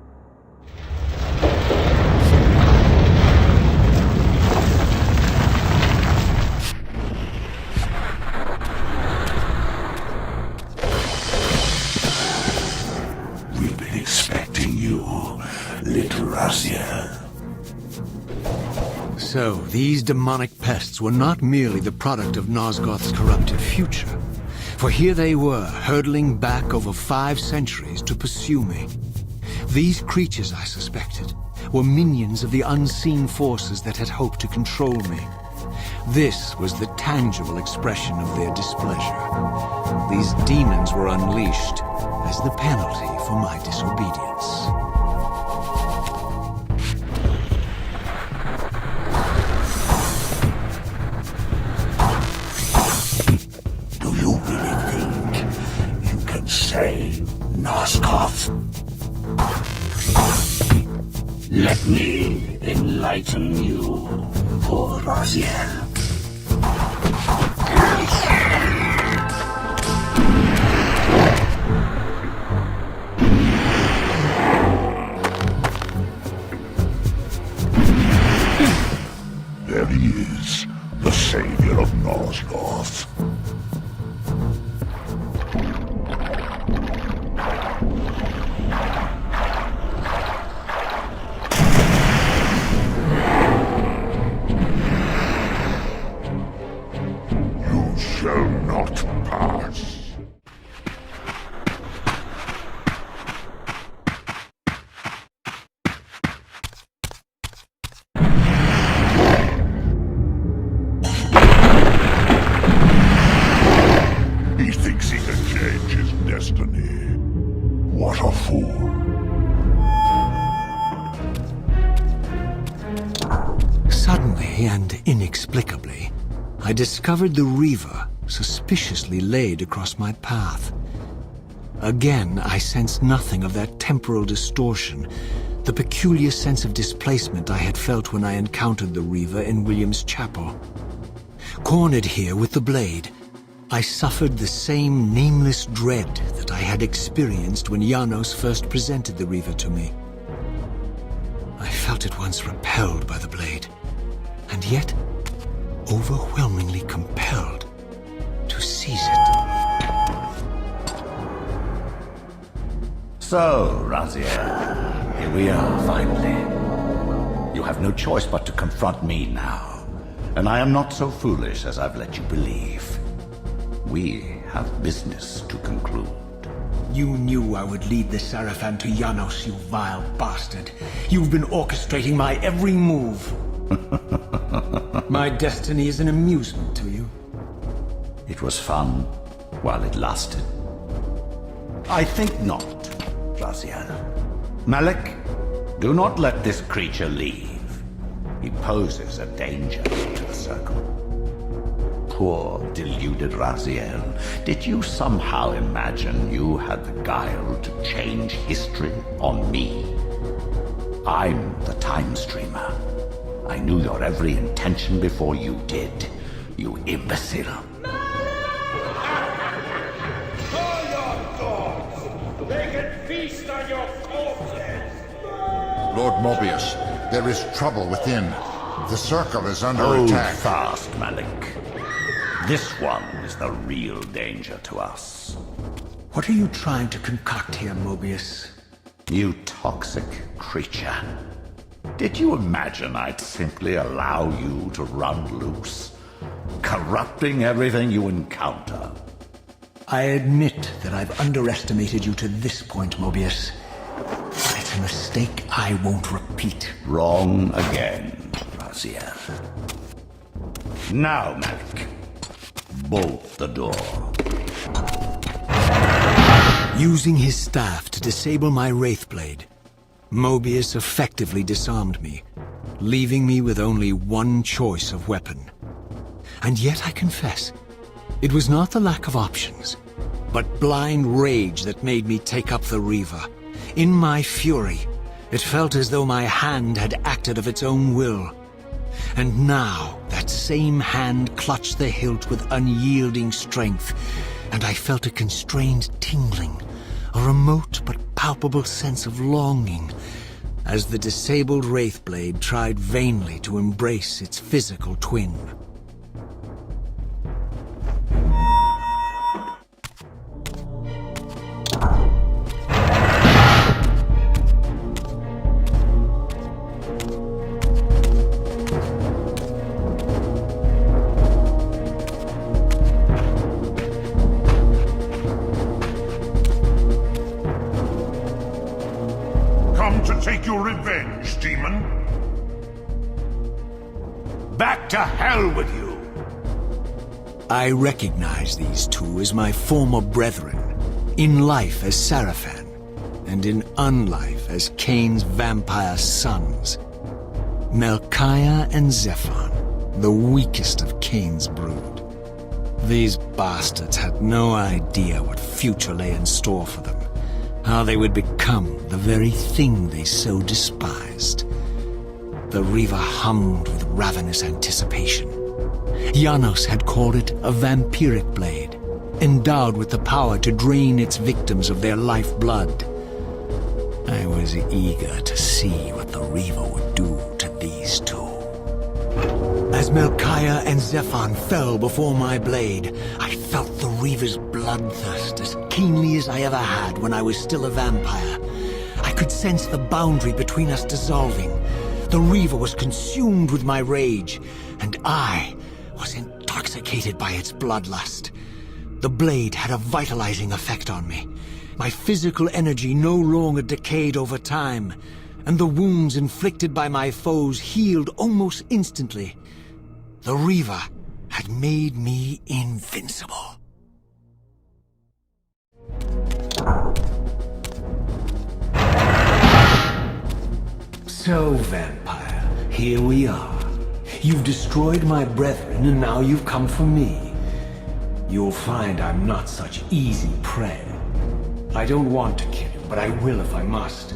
We've been expecting you, little Razia. So, these demonic pests were not merely the product of Nosgoth's corrupted future, for here they were, hurtling back over 5 centuries to pursue me. These creatures, I suspected, were minions of the unseen forces that had hoped to control me. This was the tangible expression of their displeasure. These demons were unleashed as the penalty for my disobedience. Do you really think you can save Nosgoth? Let me enlighten you, poor Raziel. There he is, the savior of Nosgoth. You shall not pass. He thinks he can change his destiny. What a fool. Suddenly and inexplicably, I discovered the Reaver suspiciously laid across my path. Again, I sensed nothing of that temporal distortion, the peculiar sense of displacement I had felt when I encountered the Reaver in William's chapel. Cornered here with the blade, I suffered the same nameless dread that I had experienced when Janos first presented the Reaver to me. I felt at once repelled by the blade, and yet overwhelmingly compelled to seize it. So, Raziel, here we are, finally. You have no choice but to confront me now. and I am not so foolish as I've let you believe. We have business to conclude. You knew I would lead the Sarafan to Janos, you vile bastard. You've been orchestrating my every move. My destiny is an amusement to you. It was fun while it lasted. I think not, Raziel. Malik, do not let this creature leave. He poses a danger to the Circle. Poor, deluded Raziel. Did you somehow imagine you had the guile to change history on me? I'm the Time Streamer. I knew your every intention before you did, you imbecile. Call your dogs! They can feast on your corpses! Lord Mobius, there is trouble within. The Circle is under Hold attack. fast, Malik. This one is the real danger to us. What are you trying to concoct here, Mobius? You toxic creature. Did you imagine I'd simply allow you to run loose, corrupting everything you encounter? I admit that I've underestimated you to this point, Mobius. It's a mistake I won't repeat. Wrong again, Raziel. Now, Malik, bolt the door. Using his staff to disable my Wraithblade, Mobius effectively disarmed me, leaving me with only one choice of weapon. And yet I confess, it was not the lack of options, but blind rage that made me take up the Reaver. In my fury, it felt as though my hand had acted of its own will. And now, that same hand clutched the hilt with unyielding strength, and I felt a constrained tingling, a remote but palpable sense of longing, as the disabled Wraithblade tried vainly to embrace its physical twin. To take your revenge, demon? Back to hell with you! I recognize these two as my former brethren, in life as Sarafan, and in unlife as Kain's vampire sons. Melchiah and Zephon, the weakest of Kain's brood. These bastards had no idea what future lay in store for them. How they would become the very thing they so despised. The Reaver hummed with ravenous anticipation. Janos had called it a vampiric blade, endowed with the power to drain its victims of their lifeblood. I was eager to see what the Reaver would do to these two. As Melchiah and Zephon fell before my blade, I felt the Reaver's bloodthirst as keenly as I ever had when I was still a vampire. I could sense the boundary between us dissolving. The Reaver was consumed with my rage, and I was intoxicated by its bloodlust. The blade had a vitalizing effect on me. My physical energy no longer decayed over time, and the wounds inflicted by my foes healed almost instantly. The Reaver had made me invincible. So, vampire, here we are. You've destroyed my brethren, and now you've come for me. You'll find I'm not such easy prey. I don't want to kill you, but I will if I must.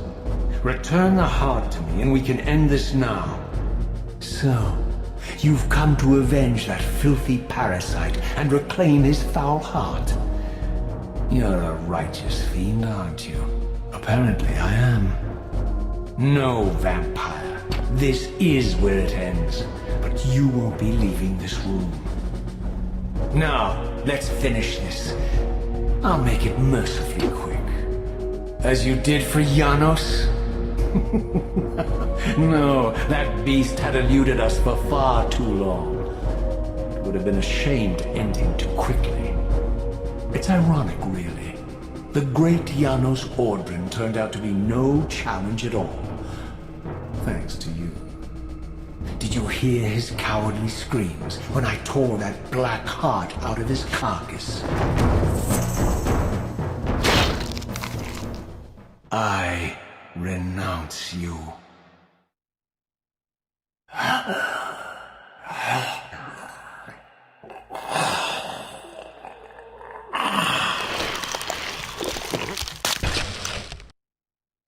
Return the heart to me, and we can end this now. So, you've come to avenge that filthy parasite and reclaim his foul heart. You're a righteous fiend, aren't you? Apparently I am. No, vampire. This is where it ends, but you won't be leaving this room. Now, let's finish this. I'll make it mercifully quick. As you did for Janos? No, that beast had eluded us for far too long. would have been a shamed ending too quickly. It's ironic, really. The great Janos Ordrin turned out to be no challenge at all. Thanks to you. Did you hear his cowardly screams when I tore that black heart out of his carcass? I renounce you.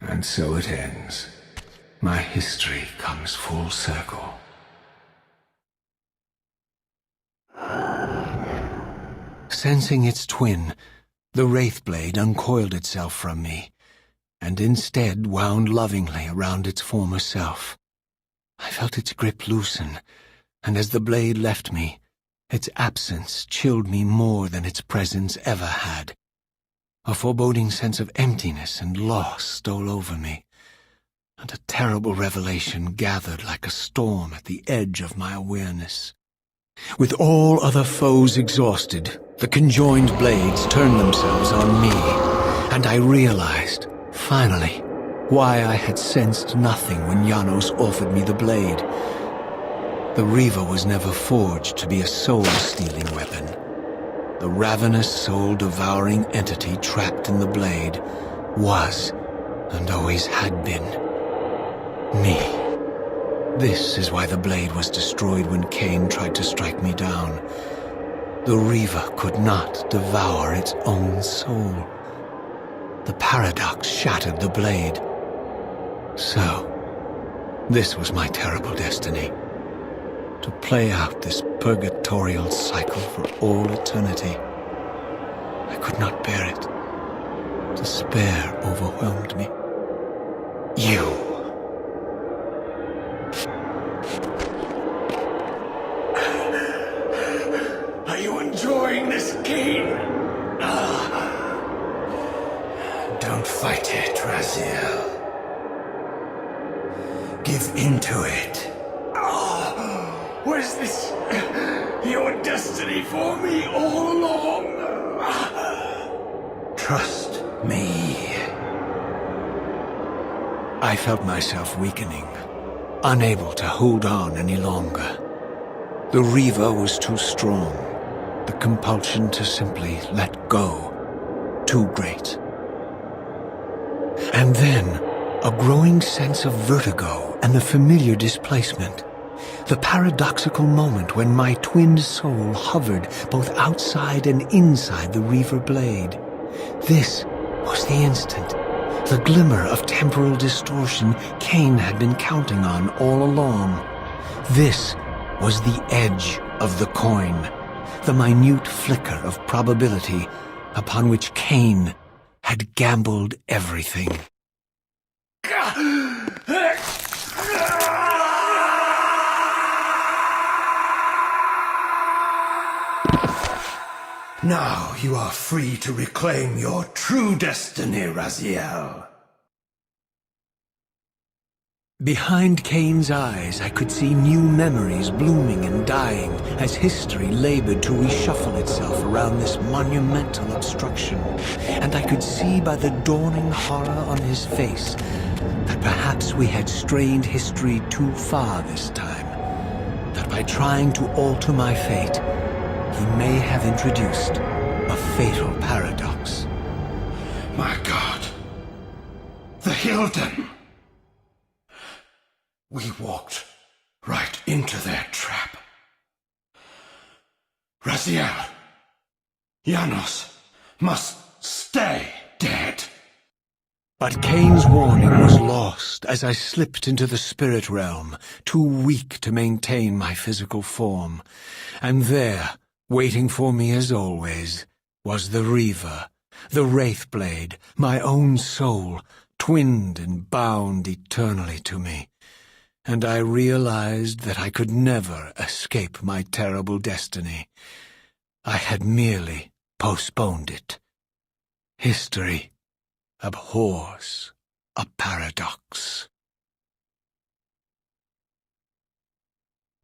And so it ends. My history comes full circle. Sensing its twin, the Wraithblade uncoiled itself from me, and instead wound lovingly around its former self. I felt its grip loosen, and as the blade left me, its absence chilled me more than its presence ever had. A foreboding sense of emptiness and loss stole over me, and a terrible revelation gathered like a storm at the edge of my awareness. With all other foes exhausted, the conjoined blades turned themselves on me, and I realized, finally, why I had sensed nothing when Janos offered me the blade. The Reaver was never forged to be a soul-stealing weapon. The ravenous, soul-devouring entity trapped in the blade was, and always had been, me. This is why the blade was destroyed when Kain tried to strike me down. The Reaver could not devour its own soul. The paradox shattered the blade. So, this was my terrible destiny. To play out this purgatorial cycle for all eternity. I could not bear it. Despair overwhelmed me. You. Are you enjoying this, Kain? Don't fight it, Raziel. Give into it. Was this your destiny for me all along? Trust me. I felt myself weakening, unable to hold on any longer. The Reaver was too strong. The compulsion to simply let go, too great. And then, a growing sense of vertigo and the familiar displacement. The paradoxical moment when my twinned soul hovered both outside and inside the Reaver blade. This was the instant, the glimmer of temporal distortion Kain had been counting on all along. This was the edge of the coin, the minute flicker of probability upon which Kain had gambled everything. Now you are free to reclaim your true destiny, Raziel. Behind Kain's eyes, I could see new memories blooming and dying as history labored to reshuffle itself around this monumental obstruction. And I could see by the dawning horror on his face that perhaps we had strained history too far this time. That by trying to alter my fate, he may have introduced a fatal paradox. My God. The Hilden. We walked right into their trap. Raziel, Janos must stay dead. But Kain's warning was lost as I slipped into the spirit realm, too weak to maintain my physical form. And there, waiting for me as always, was the Reaver, the Wraithblade, my own soul, twinned and bound eternally to me. And I realized that I could never escape my terrible destiny. I had merely postponed it. History abhors a paradox.